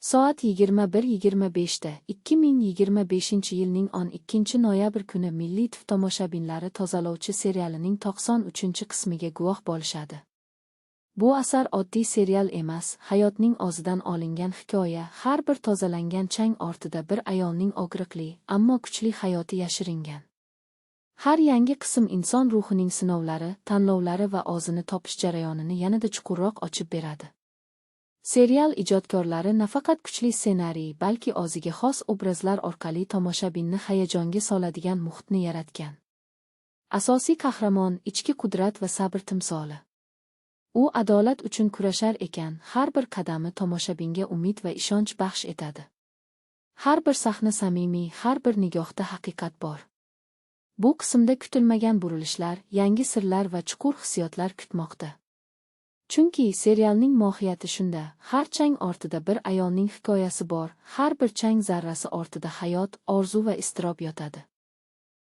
Soat 21:25 da 2025-yilning 12-noyabr kuni Milliy TIV tomoshabinlari Tozalovchi serialining 93-qismiga guvoh bo'lishadi. Bu asar oddiy serial emas, hayotning o'zidan olingan hikoya, har bir tozalangan chang ortida bir ayolning og'riqli, ammo kuchli hayoti yashiringan. Har yangi qism inson ruhining sinovlari, tanlovlari va o'zini topish jarayonini yanada chuqurroq ochib beradi. Serial ijodkorlari nafaqat kuchli ssenariy, balki o'ziga xos obrazlar orqali tomoshabinni hayajonga soladigan muhitni yaratgan. Asosiy qahramon ichki qudrat va sabr timsoli. U adolat uchun kurashar ekan, har bir qadami tomoshabinga umid va ishonch baxsh etadi. Har bir sahna samimiy, har bir nigohda haqiqat bor. Bu qismda kutilmagan burilishlar, yangi sirlar va chuqur hissiyotlar kutmoqda. Chunki serialning mohiyati shunda, har chang ortida bir ayolning hikoyasi bor, har bir chang zarrasi ortida hayot, orzu va iztirob yotadi.